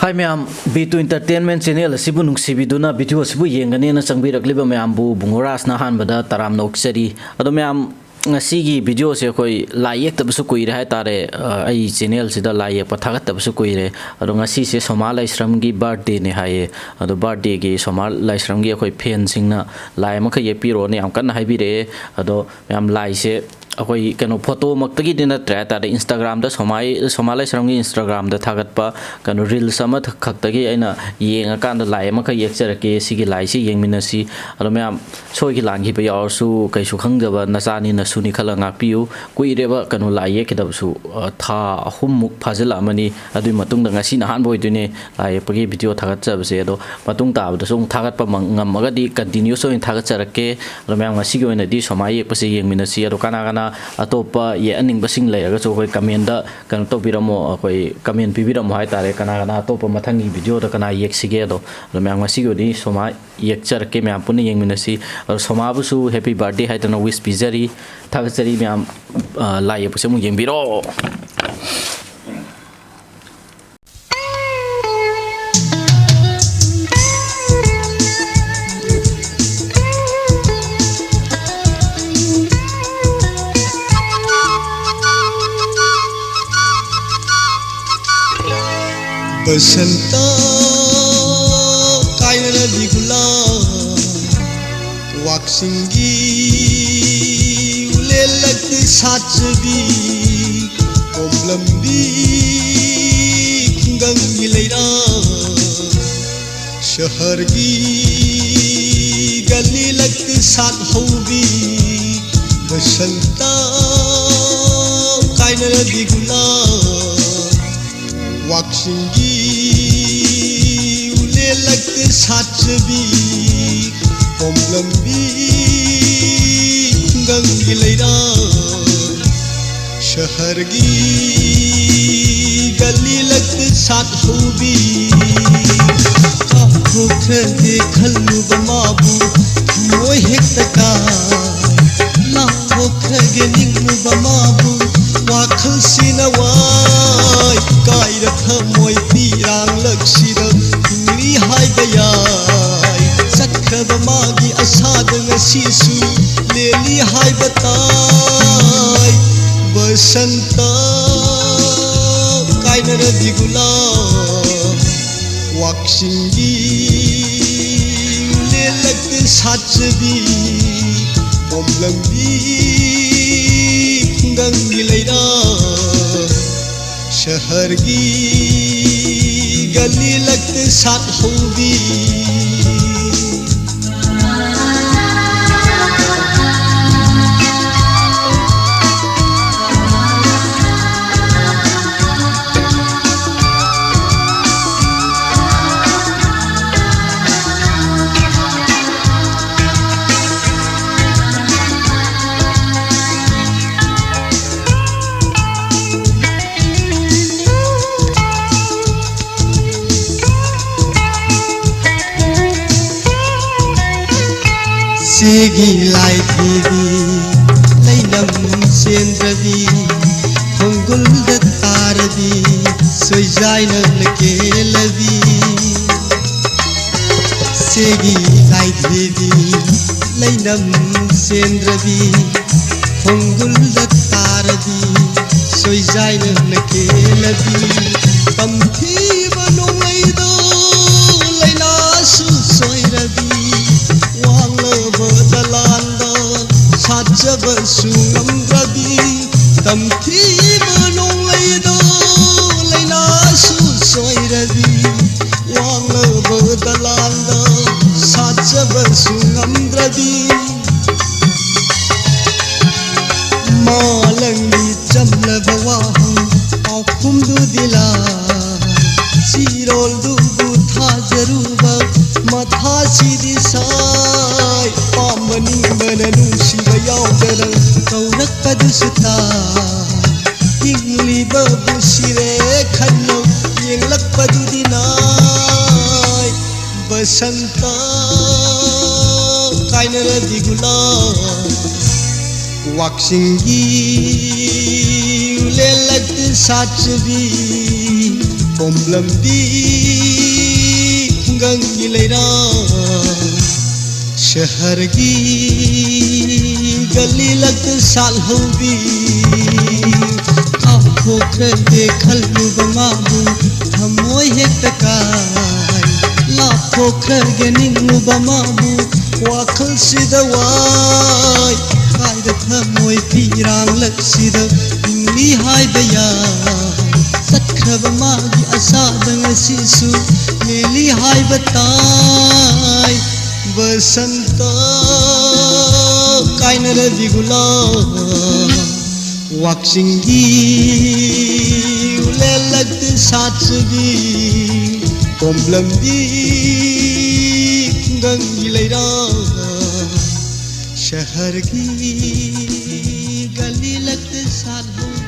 Hi ma'am, B2 Entertainment Channel asibu nungsibiduna video asibu yengani na changbirakleba ma'am bu bungoras na hanbada taram noksari ado ma'am ngasigi video se koi laiyek tabsu koire hai tare ai channel sida laiyek pathagat tabsu koire ado ngasi se Soma Laishram gi birthday ne haye ado birthday gi Soma Laishram gi koi fan singna lai ma khaye piro ne am kan haibire ado ma'am lai se akoi kano photo maktagi dina tra ta Instagram da Soma Laishram gi Instagram da thagat pa kano reels ama khaktagi aina yenga kan da lai ma kha yekcharake sigi lai si yengminasi ado ma'am soi gi lang gi pa yaw su kai su khangjaba nachani na suni khala ngakpiu kuireba kano lai yekidab su tha ahumuk phajala amani adui matung da ngasi na han boi dune lai pagi video thagat chabse ado matung ta da sung thagat pa ngamaga di continue so in thagat charake ado ma'am ngasi gi oina di Soma yek pase yengminasi ado kana kana atopa ye aning basing leiraga so koi comment da kan to biramo koi comment pibiramo hai tare kana kana atopa mathangi video da kana yek sige do ma'am ngasi gi di Soma yek charake ma'am puni yengminasi Soma bu su happy birthday hai tano wish pizari thagachari ma'am lai puse mu yengbiro Basanta कायना दिगुला वाक्सिंगी उले लगती साचबी ओमलंबी गंगी लेरा शहर की गली लगती साथ होगी बसंता कायना दिगुला वाक्सिंगी उले लगते साचबी ओमलंबी गंगी लेरा शहर की गली लगते साथ होगी आँखों खरदे खल्लू बमाबू मोहे तका लाखों खरगे निंगू बमाबू वाखल सिनवाय कायरा थमोय तीरांग लक्षिदा हिंगरी हायबयाय सखब मागी असाद ngasisu लेली हायबताय बसंता कायना दिगुला वाक्सिंगी ले लगते साचबी ओमलंबी गंगी लेरा शहर की गली लगते साथ होगी सेगी लाई देवी लैनम सेंद्रवी होंगुल दत्तारवी सोइजाइनल केलवी सेगी लाई देवी लैनम सेंद्रवी होंगुल दत्तारवी सोइजाइनल केलवी तमथी बनो लैदो लैना सु सोइरवी बदलांदा साजब सुंगम रवि तमथी बनों लेदो लेना सुसोई रवि वांग बदलांदा साजब सुंगम रवि मालंगी चमल बवाहं आँखुम दु दिला सिरोल दुगु था जरूबा मथा सीधी साय पामनी मननु शिवयावदर कौरक पदुसता इंगली बबु शिरे खन्नो येंगलक पदुदिनाय बसंता कायना दिगुला वाक्सिंगी उले लगते साचबी ꯀꯣꯝꯂꯝꯕꯤ ꯈꯨꯡꯒꯪꯒꯤ ꯂꯩꯔꯥꯡ ꯁꯍꯔꯒꯤ ꯒꯂꯤ ꯂꯛꯇ ꯁꯥꯠꯍꯧꯕꯤ ꯀꯥꯎꯊꯣꯛꯈ꯭ꯔꯒꯦ ꯈꯜꯂꯨꯕ ꯃꯥꯕꯨ ꯊꯃꯣꯏ ꯍꯦꯛꯇ ꯀꯥꯏ ꯂꯥꯞꯊꯣꯛꯈ꯭ꯔꯒꯦ ꯅꯤꯡꯂꯨꯕ ꯃꯥꯕꯨ ꯋꯥꯈꯜꯁꯤꯗ ꯋꯥꯏ ꯀꯥꯏꯗ ꯊꯃꯣꯏ ꯄꯤꯔꯥꯡꯂꯛꯁꯤꯗ ꯍꯤꯡꯂꯤ ꯍꯥꯏꯕ ꯌꯥꯏ ꯆꯠꯈ꯭ꯔꯕ ꯃꯥꯒꯤ ꯑꯁꯥꯗ ꯉꯁꯤꯁꯨ ꯂꯦꯜꯂꯤ ꯍꯥꯏꯕ ꯇꯥꯏ ꯕꯁꯟꯇ ꯀꯥꯏꯅꯔꯕꯤ ꯒꯨꯂꯥꯞ ꯋꯥꯛꯆꯤꯡꯒꯤ ꯎꯂꯦꯜꯂꯛꯇ ꯁꯥꯠꯆꯕꯤ ꯀꯣꯝꯂꯝꯕꯤ ꯈꯨꯡꯒꯪꯒꯤ ꯂꯩꯔꯥꯡ शहर की गली लग साधु